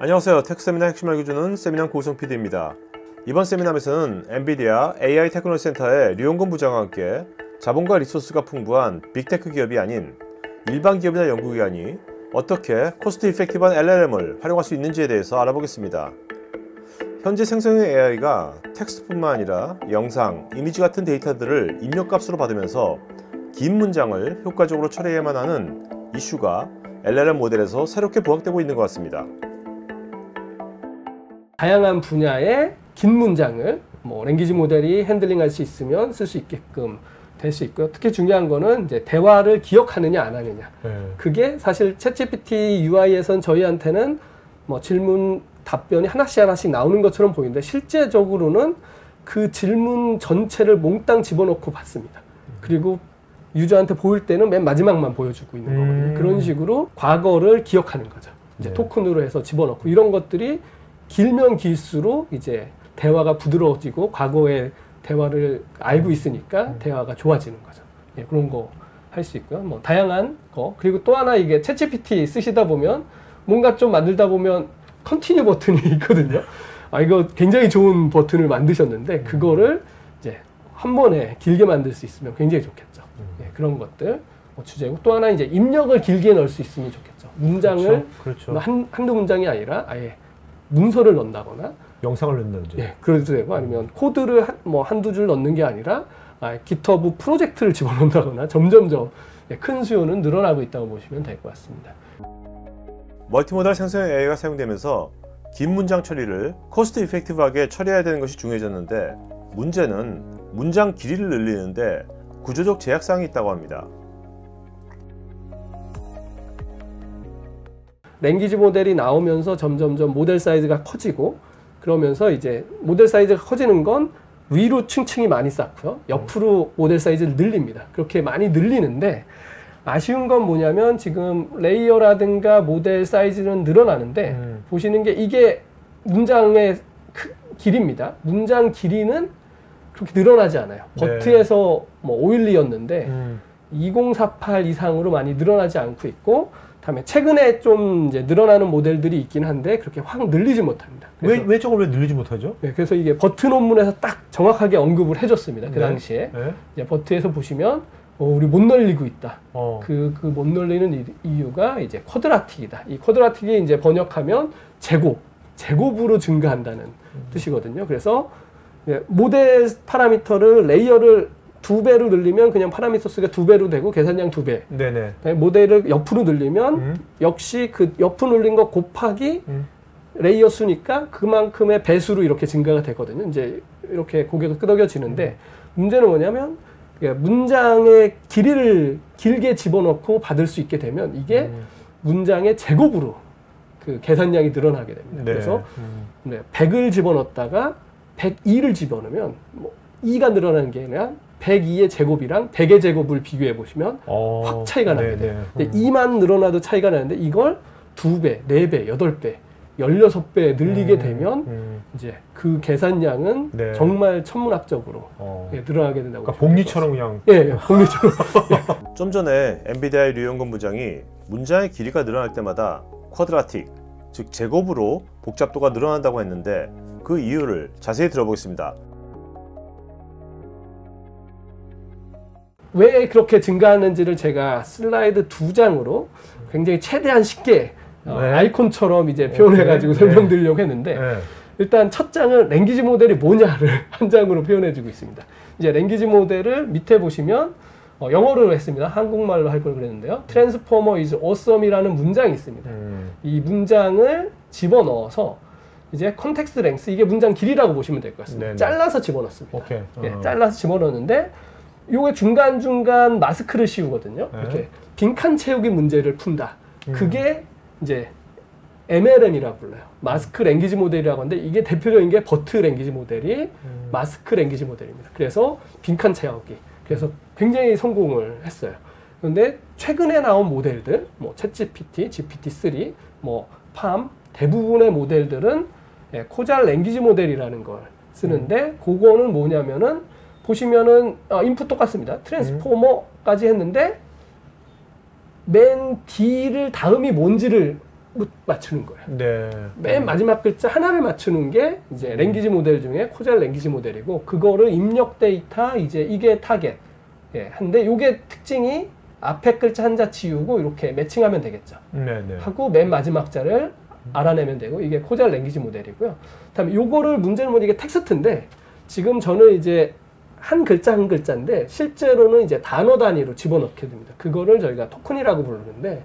안녕하세요. 텍세미나 핵심을 알려주는 세미나 고우성 PD입니다. 이번 세미나에서는 엔비디아 AI 테크놀로지 센터의 류용건 부장과 함께 자본과 리소스가 풍부한 빅테크 기업이 아닌 일반 기업이나 연구기관이 어떻게 코스트 이펙티브한 LLM을 활용할 수 있는지에 대해서 알아보겠습니다. 현재 생성형 AI가 텍스트뿐만 아니라 영상, 이미지 같은 데이터들을 입력값으로 받으면서 긴 문장을 효과적으로 처리해야만 하는 이슈가 LLM 모델에서 새롭게 부각되고 있는 것 같습니다. 다양한 분야의 긴 문장을 랭귀지 모델이 핸들링할 수 있으면 쓸 수 있게끔 될 수 있고요. 특히 중요한 거는 이제 대화를 기억하느냐 안 하느냐. 그게 사실 챗GPT UI에선 저희한테는 질문 답변이 하나씩 나오는 것처럼 보이는데 실제적으로는 그 질문 전체를 몽땅 집어넣고 받습니다. 그리고 유저한테 보일 때는 맨 마지막만 보여주고 있는 거거든요. 그런 식으로 과거를 기억하는 거죠. 이제 토큰으로 해서 집어넣고 이런 것들이 길면 길수록 이제 대화가 부드러워지고 과거의 대화를 알고 있으니까 대화가 좋아지는 거죠. 예, 그런 거 할 수 있고요. 다양한 거. 그리고 또 하나 이게 챗GPT 쓰시다 보면 뭔가 좀 만들다 보면 컨티뉴 버튼이 있거든요. 이거 굉장히 좋은 버튼을 만드셨는데 그거를 이제 한 번에 길게 만들 수 있으면 굉장히 좋겠죠. 예, 그런 것들 주제고 또 하나 이제 입력을 길게 넣을 수 있으면 좋겠죠. 문장을 그렇죠. 한두 문장이 아니라 아예 문서를 넣는다거나 영상을 넣는다든지 예, 그래도 되고 아니면 코드를 한두 줄 넣는 게 아니라 GitHub 프로젝트를 집어넣는다거나 점점점 큰 수요는 늘어나고 있다고 보시면 될 것 같습니다. 멀티모달 생성형 AI가 사용되면서 긴 문장 처리를 코스트 이펙티브하게 처리해야 되는 것이 중요해졌는데 문제는 문장 길이를 늘리는데 구조적 제약사항이 있다고 합니다. 랭귀지 모델이 나오면서 점점점 모델 사이즈가 커지고 그러면서 이제 모델 사이즈가 커지는 건 위로 층층이 많이 쌓고요. 옆으로 모델 사이즈를 늘립니다. 그렇게 많이 늘리는데 아쉬운 건 뭐냐면 지금 레이어라든가 모델 사이즈는 늘어나는데 보시는 게 이게 문장의 길이입니다. 문장 길이는 그렇게 늘어나지 않아요. 버트에서 512였는데 2048 이상으로 많이 늘어나지 않고 있고 다음에 최근에 좀 이제 늘어나는 모델들이 있긴 한데 그렇게 확 늘리지 못합니다. 왜 저걸 왜 늘리지 못하죠? 네, 그래서 이게 버트 논문에서 딱 정확하게 언급을 해줬습니다. 그 당시에 이제 버트에서 보시면 우리 못 늘리고 있다. 그 못 늘리는 이유가 이제 쿼드라틱이다. 이 쿼드라틱이 이제 번역하면 제곱으로 증가한다는 뜻이거든요. 그래서 모델 파라미터를 레이어를 2배로 늘리면 그냥 파라미터 수가 2배로 되고 계산량 2배. 네네. 모델을 옆으로 늘리면 역시 그 옆으로 늘린 거 곱하기 레이어 수니까 그만큼의 배수로 이렇게 증가가 되거든요. 이제 이렇게 고개가 끄덕여지는데 문제는 뭐냐면 문장의 길이를 길게 집어넣고 받을 수 있게 되면 이게 문장의 제곱으로 그 계산량이 늘어나게 됩니다. 그래서 100을 집어넣었다가 102를 집어넣으면 2가 늘어나는 게 아니라 102의 제곱이랑 100의 제곱을 비교해 보시면 확 차이가 나게 돼요. 2만 늘어나도 차이가 나는데 이걸 2배, 4배, 8배, 16배 늘리게 되면 이제 그 계산량은 정말 천문학적으로 늘어나게 된다고. 그러니까 복리처럼 그냥. 예, 복리처럼. 좀 전에 엔비디아의 류용건 부장이 문장의 길이가 늘어날 때마다 쿼드라틱, 즉 제곱으로 복잡도가 늘어난다고 했는데 그 이유를 자세히 들어보겠습니다. 왜 그렇게 증가하는지를 제가 슬라이드 2장으로 굉장히 최대한 쉽게 아이콘처럼 이제 표현해가지고 설명드리려고 했는데 일단 첫 장은 랭귀지 모델이 뭐냐를 한 장으로 표현해주고 있습니다. 이제 랭귀지 모델을 밑에 보시면 영어로 했습니다. 한국말로 할 걸 그랬는데요. Transformer is awesome이라는 문장이 있습니다. 이 문장을 집어넣어서 이제 컨텍스트 랭스, 이게 문장 길이라고 보시면 될 것 같습니다. 잘라서 집어넣습니다. 잘라서 집어넣는데 요게 중간중간 마스크를 씌우거든요. 이렇게 빈칸 채우기 문제를 푼다. 그게 이제 MLM이라고 불러요. 마스크 랭귀지 모델이라고 하는데 이게 대표적인 게 버트 랭귀지 모델이 마스크 랭귀지 모델입니다. 그래서 빈칸 채우기. 그래서 굉장히 성공을 했어요. 그런데 최근에 나온 모델들, 챗GPT, GPT-3, 팜 대부분의 모델들은 코잘 랭귀지 모델이라는 걸 쓰는데 그거는 뭐냐면은 보시면은 인풋 똑같습니다. 트랜스포머까지 했는데 맨 뒤를 다음이 뭔지를 못 맞추는 거예요. 네. 맨 마지막 글자 하나를 맞추는 게 이제 랭귀지 모델 중에 코젤 랭귀지 모델이고, 그거를 입력 데이터 이제 이게 타겟. 예, 한데 요게 특징이 앞에 글자 한자 지우고 이렇게 매칭하면 되겠죠. 네네. 하고 맨 마지막 자를 알아내면 되고, 이게 코젤 랭귀지 모델이고요. 다음에 요거를 문제는 뭐냐, 이게 텍스트인데 지금 저는 이제 한 글자 한 글자인데 실제로는 이제 단어 단위로 집어넣게 됩니다. 그거를 저희가 토큰이라고 부르는데,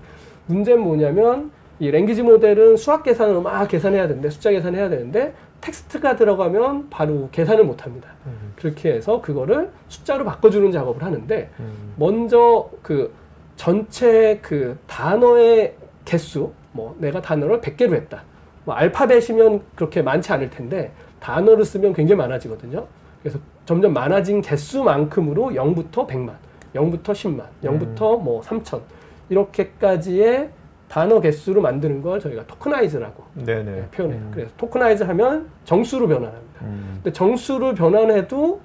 문제는 뭐냐면 이 랭귀지 모델은 수학 계산을 막 계산해야 되는데, 숫자 계산해야 되는데 텍스트가 들어가면 바로 계산을 못 합니다. 그렇게 해서 그거를 숫자로 바꿔주는 작업을 하는데, 먼저 그 전체 그 단어의 개수, 뭐 내가 단어를 100개로 했다. 뭐 알파벳이면 그렇게 많지 않을 텐데 단어를 쓰면 굉장히 많아지거든요. 그래서 점점 많아진 개수만큼으로 0부터 100만, 0부터 10만, 0부터 뭐 3천 이렇게까지의 단어 개수로 만드는 걸 저희가 토크나이즈라고 표현해요. 그래서 토크나이즈 하면 정수로 변환합니다. 근데 정수를 변환해도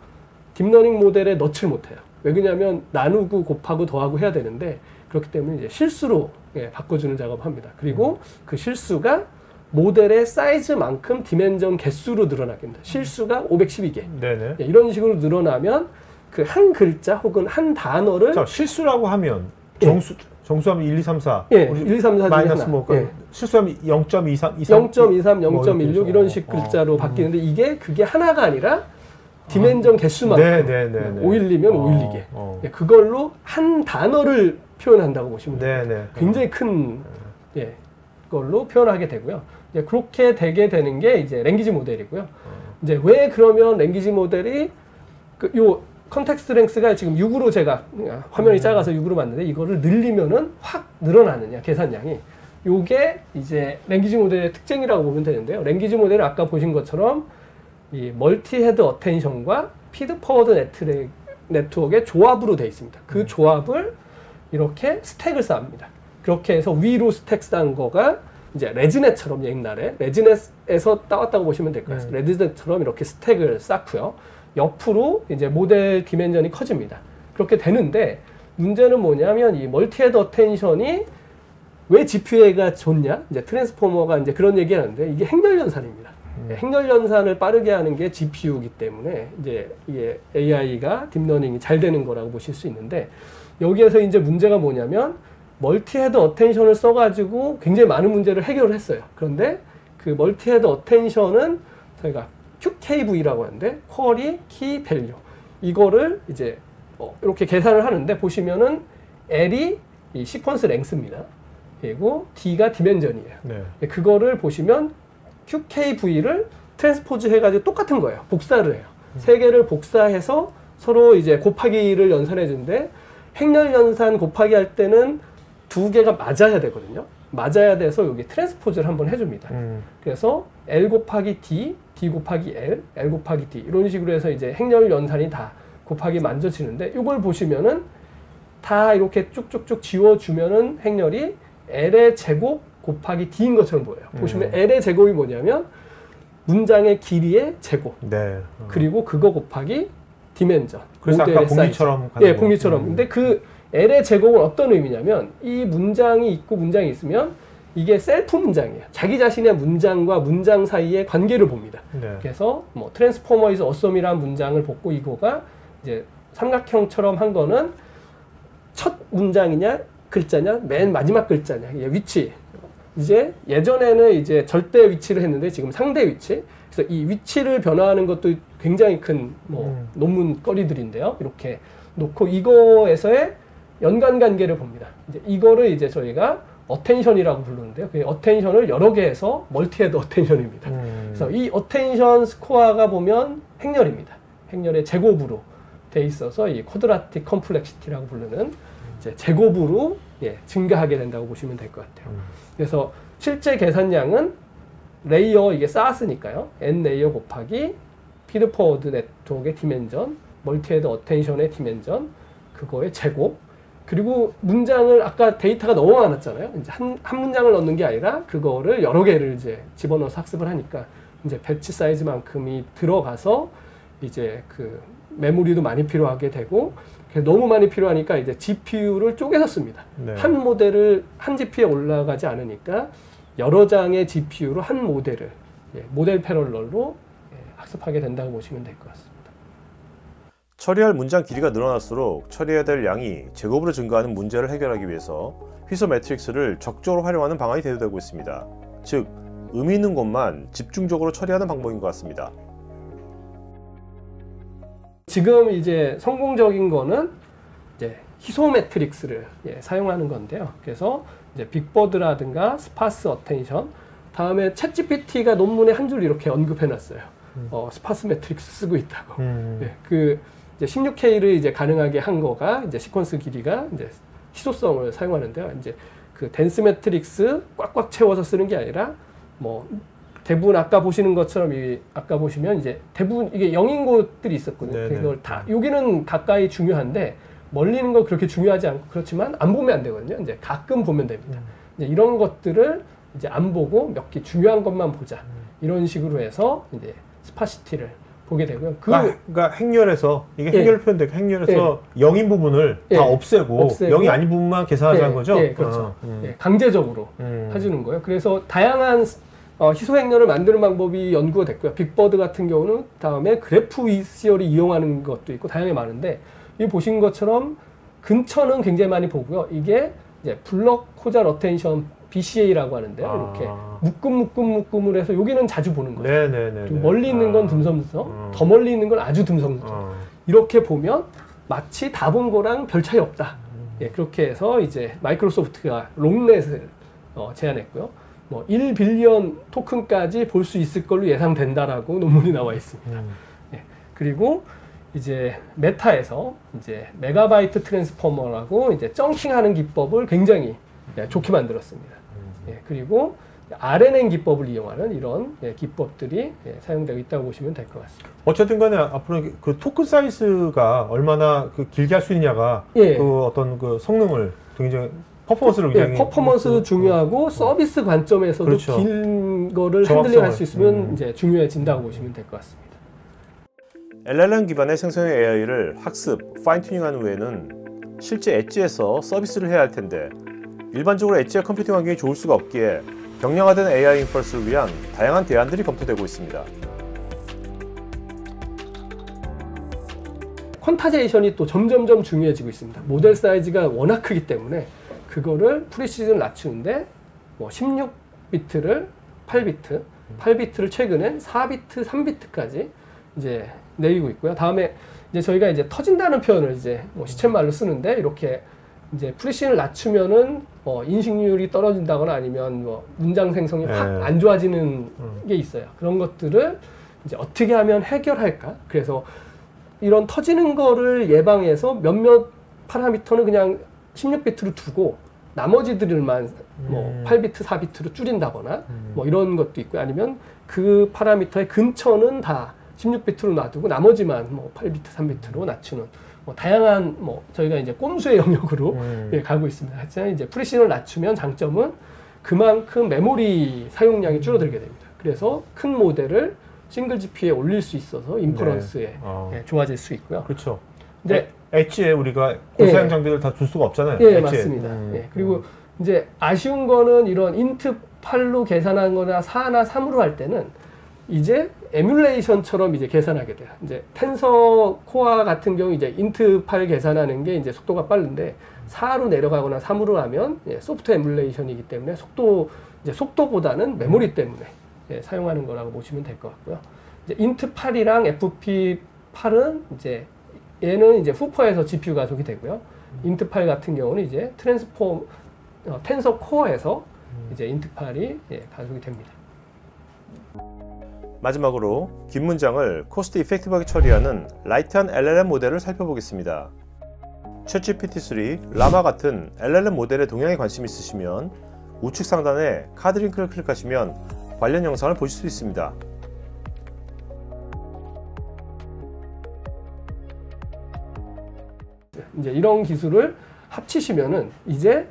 딥러닝 모델에 넣지를 못해요. 왜 그러냐면 나누고 곱하고 더하고 해야 되는데, 그렇기 때문에 이제 실수로 바꿔주는 작업을 합니다. 그리고 그 실수가 모델의 사이즈만큼 디멘전 개수로 늘어나게 됩니다. 실수가 512개. 네네. 이런 식으로 늘어나면 그 한 글자 혹은 한 단어를, 자, 실수라고 하면 정수하면 1, 2, 3, 4. 예, 1, 2, 3, 4 중에 마이너스 하나. 뭐 예. 실수하면 0.23, 0.23, 0.16 이런 식 글자로 바뀌는데, 이게 그게 하나가 아니라 디멘전 개수만큼 512면 512개. 예, 그걸로 한 단어를 표현한다고 보시면 돼요. 굉장히 큰 걸로 표현하게 되고요. 이제 그렇게 되게 되는 게 이제 랭귀지 모델이고요. 이제 왜 그러면 랭귀지 모델이 요 컨텍스트 랭스가 지금 6으로 제가 화면이 작아서 6으로 만드는데, 이거를 늘리면은 확 늘어나느냐, 계산량이. 요게 이제 랭귀지 모델의 특징이라고 보면 되는데요. 랭귀지 모델은 아까 보신 것처럼 이 멀티 헤드 어텐션과 피드 포워드 네트워크의 조합으로 되어 있습니다. 그 조합을 이렇게 스택을 쌓습니다. 그렇게 해서 위로 스택 쌓은 거가 이제 레지넷처럼, 옛날에 레지넷에서 따왔다고 보시면 될 거예요. 레지넷처럼 이렇게 스택을 쌓고요. 옆으로 이제 모델 디멘전이 커집니다. 그렇게 되는데, 문제는 뭐냐면 이 멀티 헤드 어텐션이 왜 GPU가 좋냐? 이제 트랜스포머가 이제 그런 얘기 하는데, 이게 행렬 연산입니다. 행렬 연산을 빠르게 하는 게 GPU이기 때문에 이제 이게 AI가 딥러닝이 잘 되는 거라고 보실 수 있는데, 여기에서 이제 문제가 뭐냐면 멀티 헤드 어텐션을 써가지고 굉장히 많은 문제를 해결을 했어요. 그런데 그 멀티 헤드 어텐션은 저희가 QKV라고 하는데, 쿼리 키 밸류, 이거를 이제 이렇게 계산을 하는데, 보시면은 L이 이 시퀀스 랭스입니다. 그리고 D가 디멘전이에요. 그거를 보시면 QKV를 트랜스포즈 해가지고 똑같은 거예요. 복사를 해요. 세 개를 복사해서 서로 이제 곱하기를 연산해 주는데, 행렬 연산 곱하기 할 때는 두 개가 맞아야 되거든요. 맞아야 돼서 여기 트랜스포즈를 한번 해줍니다. 그래서 L 곱하기 D, D 곱하기 L, L 곱하기 D 이런 식으로 해서 이제 행렬 연산이 다 곱하기 만져지는데, 이걸 보시면은 다 이렇게 쭉쭉쭉 지워주면은 행렬이 L의 제곱 곱하기 D인 것처럼 보여요. 보시면 L의 제곱이 뭐냐면 문장의 길이의 제곱. 그리고 그거 곱하기 디멘전. 그래서 아까 공리처럼 가는 예, 공리처럼. 근데 그 L의 제곱은 어떤 의미냐면, 이 문장이 있고 문장이 있으면 이게 셀프 문장이에요. 자기 자신의 문장과 문장 사이의 관계를 봅니다. 그래서 뭐 트랜스포머 이즈 어썸이라는 문장을 보고, 이거가 이제 삼각형처럼 한 거는 첫 문장이냐 글자냐 맨 마지막 글자냐, 위치. 이제 예전에는 이제 절대 위치를 했는데 지금 상대 위치. 그래서 이 위치를 변화하는 것도 굉장히 큰 뭐 논문거리들인데요. 이렇게 놓고 이거에서의 연관 관계를 봅니다. 이제 이거를 이제 저희가 어텐션이라고 부르는데요. 그 어텐션을 여러 개 해서 멀티헤드 어텐션입니다. 그래서 이 어텐션 스코어가 보면 행렬입니다. 행렬의 제곱으로 돼 있어서 이 쿼드라틱 컴플렉시티라고 부르는 이제 제곱으로 증가하게 된다고 보시면 될 것 같아요. 그래서 실제 계산량은 레이어 이게 쌓았으니까요. n 레이어 곱하기 피드 포워드 네트워크의 디멘전, 멀티헤드 어텐션의 디멘전, 그거의 제곱. 그리고 문장을 아까 데이터가 너무 많았잖아요. 이제 한 문장을 넣는 게 아니라 그거를 여러 개를 이제 집어넣어서 학습을 하니까 이제 배치 사이즈만큼이 들어가서 이제 그 메모리도 많이 필요하게 되고, 너무 많이 필요하니까 이제 GPU를 쪼개서 씁니다. 한 모델을 한 GPU에 올라가지 않으니까 여러 장의 GPU로 한 모델을 모델 패러럴로 학습하게 된다고 보시면 될 것 같습니다. 처리할 문장 길이가 늘어날수록 처리해야 될 양이 제곱으로 증가하는 문제를 해결하기 위해서 휘소 매트릭스를 적극적으로 활용하는 방안이 대두되고 있습니다. 즉, 의미 있는 것만 집중적으로 처리하는 방법인 것 같습니다. 지금 이제 성공적인 거는 이제 희소 매트릭스를 사용하는 건데요. 그래서 이제 빅버드라든가 스파스 어텐션, 다음에 챗GPT가 논문에 한 줄 이렇게 언급해놨어요. 스파스 매트릭스 쓰고 있다고. 그 이제 16K를 이제 가능하게 한 거가 이제 시퀀스 길이가 이제 희소성을 사용하는데요. 이제 그 덴스 매트릭스 꽉꽉 채워서 쓰는 게 아니라 뭐 대부분 아까 보시는 것처럼 아까 보시면 이제 대부분 이게 0인 곳들이 있었거든요. 그걸 다 여기는 가까이 중요한데 멀리 있는 거 그렇게 중요하지 않고 그렇지만 안 보면 안 되거든요. 이제 가끔 보면 됩니다. 이제 이런 것들을 이제 안 보고 몇 개 중요한 것만 보자. 이런 식으로 해서 이제 스파시티를 보게 되고요. 그러니까 행렬에서 이게 행렬 표현되고 행렬에서 0인 부분을 다 없애고 0이 아닌 부분만 계산하자는 거죠? 그렇죠. 강제적으로 해주는 거예요. 그래서 다양한 희소 행렬을 만드는 방법이 연구가 됐고요. 빅버드 같은 경우는 다음에 그래프 ECR을 이용하는 것도 있고 다양하게 많은데 이 보신 것처럼 근처는 굉장히 많이 보고요. 이게 이제 블럭 코잘 어텐션 BCA라고 하는데요. 이렇게 묶음을 해서 여기는 자주 보는 거죠. 좀 멀리 있는 건 듬성듬성, 더 멀리 있는 건 아주 듬성듬성. 이렇게 보면 마치 다 본 거랑 별 차이 없다. 그렇게 해서 이제 마이크로소프트가 롱넷을 제안했고요. 뭐 1빌리언 토큰까지 볼 수 있을 걸로 예상된다라고 논문이 나와 있습니다. 그리고 이제 메타에서 이제 메가바이트 트랜스포머라고 이제 쩡킹하는 기법을 굉장히 좋게 만들었습니다. 그리고 RNN 기법을 이용하는 이런 기법들이 사용되고 있다고 보시면 될 것 같습니다. 어쨌든 간에 앞으로 그 토큰 사이즈가 얼마나 그 길게 할 수 있느냐가 그 어떤 그 성능을 굉장히 퍼포먼스를 굉장히 퍼포먼스 중요하고 서비스 관점에서도 그렇죠. 긴 거를 핸들링 할 수 있으면 이제 중요해진다고 보시면 될 것 같습니다. LLM 기반의 생성형 AI를 학습, 파인튜닝한 후에는 실제 엣지에서 서비스를 해야 할 텐데 일반적으로 엣지의 컴퓨팅 환경이 좋을 수가 없기에 경량화된 AI 인퍼런스를 위한 다양한 대안들이 검토되고 있습니다. 퀀타제이션이 또 점점점 중요해지고 있습니다. 모델 사이즈가 워낙 크기 때문에 그거를 프리시즌을 낮추는데 뭐 16비트를 8비트, 8비트를 최근에 4비트, 3비트까지 이제 내리고 있고요. 다음에 이제 저희가 이제 터진다는 표현을 이제 뭐 시쳇말로 쓰는데 이렇게 이제 프리시즌을 낮추면은 인식률이 떨어진다거나 아니면 뭐 문장 생성이 확 안 좋아지는 게 있어요. 그런 것들을 이제 어떻게 하면 해결할까? 그래서 이런 터지는 거를 예방해서 몇몇 파라미터는 그냥 16비트로 두고 나머지들만 뭐 8비트, 4비트로 줄인다거나 뭐 이런 것도 있고요. 아니면 그 파라미터의 근처는 다 16비트로 놔두고 나머지만 뭐 8비트, 3비트로 낮추는 뭐 다양한 뭐 저희가 이제 꼼수의 영역으로 가고 있습니다. 하지만 이제 프리시즌을 낮추면 장점은 그만큼 메모리 사용량이 줄어들게 됩니다. 그래서 큰 모델을 싱글 GPU에 올릴 수 있어서 인퍼런스에 좋아질 수 있고요. 그렇죠. 이제 엣지에 우리가 고사양 장비를 다 둘 수가 없잖아요. 예, 맞습니다. 그리고 이제 아쉬운 거는 이런 인트 8로 계산한 거나 4나 3으로 할 때는 이제 에뮬레이션처럼 이제 계산하게 돼요. 이제 텐서 코어 같은 경우 이제 인트 8 계산하는 게 이제 속도가 빠른데 4로 내려가거나 3으로 하면 소프트 에뮬레이션이기 때문에 속도보다는 메모리 때문에 사용하는 거라고 보시면 될 것 같고요. 이제 인트 8이랑 FP 8은 이제 얘는 이제 후퍼에서 GPU 가속이 되고요. 인트 8 같은 경우는 이제 텐서 코어에서 이제 인트 8이 가속이 됩니다. 마지막으로 긴 문장을 코스트 이펙티브하게 처리하는 라이트한 LLM 모델을 살펴보겠습니다. 챗GPT-3, 라마 같은 LLM 모델의 동향에 관심 있으시면 우측 상단에 카드 링크를 클릭하시면 관련 영상을 보실 수 있습니다. 이제 이런 기술을 합치시면은 이제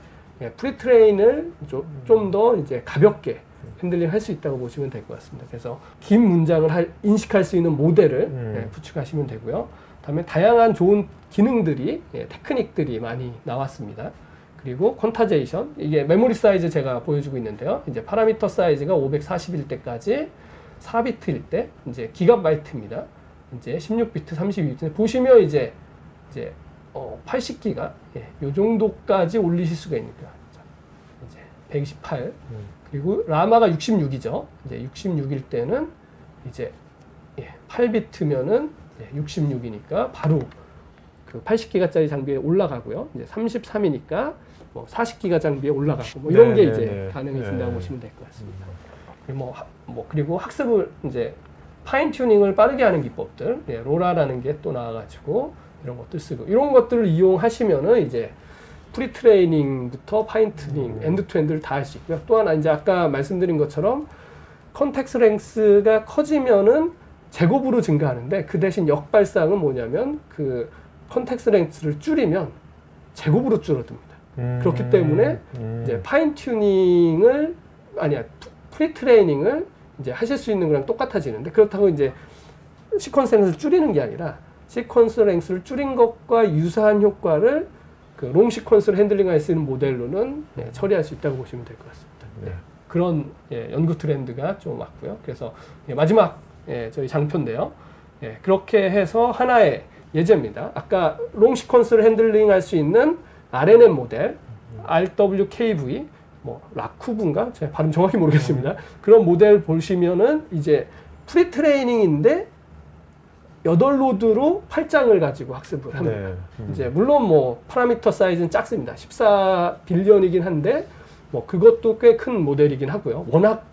프리트레인을 좀 더 이제 가볍게 핸들링 할 수 있다고 보시면 될 것 같습니다. 그래서 긴 문장을 인식할 수 있는 모델을 구축하시면 되고요. 다음에 다양한 좋은 기능들이 테크닉들이 많이 나왔습니다. 그리고 퀀타제이션, 이게 메모리 사이즈 제가 보여주고 있는데요. 이제 파라미터 사이즈가 540일 때까지 4비트일 때 이제 기가바이트입니다. 이제 16비트, 32비트 보시면 이제 80기가 요 정도까지 올리실 수가 있니까 이제 128 그리고 라마가 66이죠. 이제 66일 때는 이제 8비트면은 66이니까 바로 그 80기가짜리 장비에 올라가고요. 이제 33이니까 뭐 40기가 장비에 올라가고 뭐 이런 게 이제 가능해진다고 보시면 될 것 같습니다. 그리고 학습을 이제 파인 튜닝을 빠르게 하는 기법들, 로라라는 게 또 나와가지고 이런 것들 쓰고 이런 것들을 이용하시면은 이제 프리 트레이닝부터 파인 튜닝, 엔드 투 엔드를 다 할 수 있고요. 또 하나 이제 아까 말씀드린 것처럼 컨텍스트 랭스가 커지면은 제곱으로 증가하는데 그 대신 역발상은 뭐냐면 그 컨텍스트 랭스를 줄이면 제곱으로 줄어듭니다. 그렇기 때문에 이제 파인 튜닝을 프리 트레이닝을 이제 하실 수 있는 거랑 똑같아지는데 그렇다고 이제 시퀀스 랭스를 줄이는 게 아니라 시퀀스 랭스를 줄인 것과 유사한 효과를 그 롱 시퀀스를 핸들링할 수 있는 모델로는 처리할 수 있다고 보시면 될 것 같습니다. 그런 연구 트렌드가 좀 왔고요. 그래서 마지막 저희 장표인데요. 그렇게 해서 하나의 예제입니다. 아까 롱 시퀀스를 핸들링할 수 있는 RNN 모델, RWKV, 뭐 라쿠브인가? 제가 발음 정확히 모르겠습니다. 그런 모델 보시면은 이제 프리 트레이닝인데 8로드로 8장을 가지고 학습을 합니다. 이제 물론 뭐 파라미터 사이즈는 작습니다. 14빌리언이긴 한데 뭐 그것도 꽤 큰 모델이긴 하고요. 워낙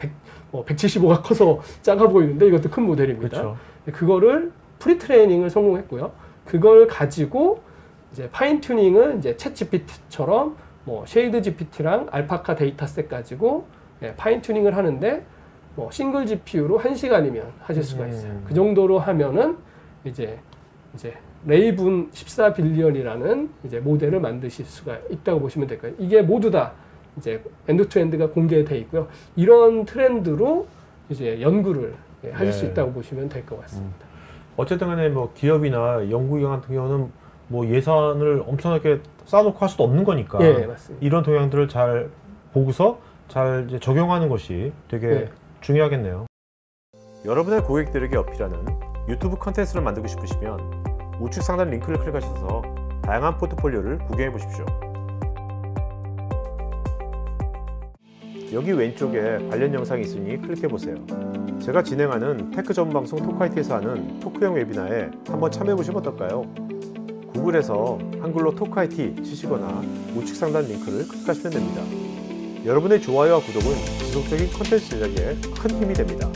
175가 커서 작아 보이는데 이것도 큰 모델입니다. 그쵸. 그거를 프리 트레이닝을 성공했고요. 그걸 가지고 이제 파인 튜닝을 이제 챗 GPT처럼 뭐 쉐이드 GPT랑 알파카 데이터셋 가지고 파인 튜닝을 하는데 뭐 싱글 GPU로 1시간이면 하실 수가 있어요. 그 정도로 하면은 이제 레이븐 14빌리언이라는 이제 모델을 만드실 수가 있다고 보시면 될까요? 이게 모두 다 이제 엔드 투 엔드가 공개되어 있고요. 이런 트렌드로 이제 연구를 하실 수 있다고 보시면 될 것 같습니다. 어쨌든 간에 뭐 기업이나 연구기관 같은 경우는 뭐 예산을 엄청나게 쌓아놓고 할 수도 없는 거니까 맞습니다. 이런 동향들을 잘 보고서 잘 이제 적용하는 것이 되게 중요하겠네요. 여러분의 고객들에게 어필하는 유튜브 컨텐츠를 만들고 싶으시면 우측 상단 링크를 클릭하셔서 다양한 포트폴리오를 구경해 보십시오. 여기 왼쪽에 관련 영상이 있으니 클릭해 보세요. 제가 진행하는 테크 전문 방송 토크IT에서 하는 토크형 웨비나에 한번 참여해 보시면 어떨까요? 구글에서 한글로 토크IT 치시거나 우측 상단 링크를 클릭하시면 됩니다. 여러분의 좋아요와 구독은 지속적인 컨텐츠 제작에 큰 힘이 됩니다.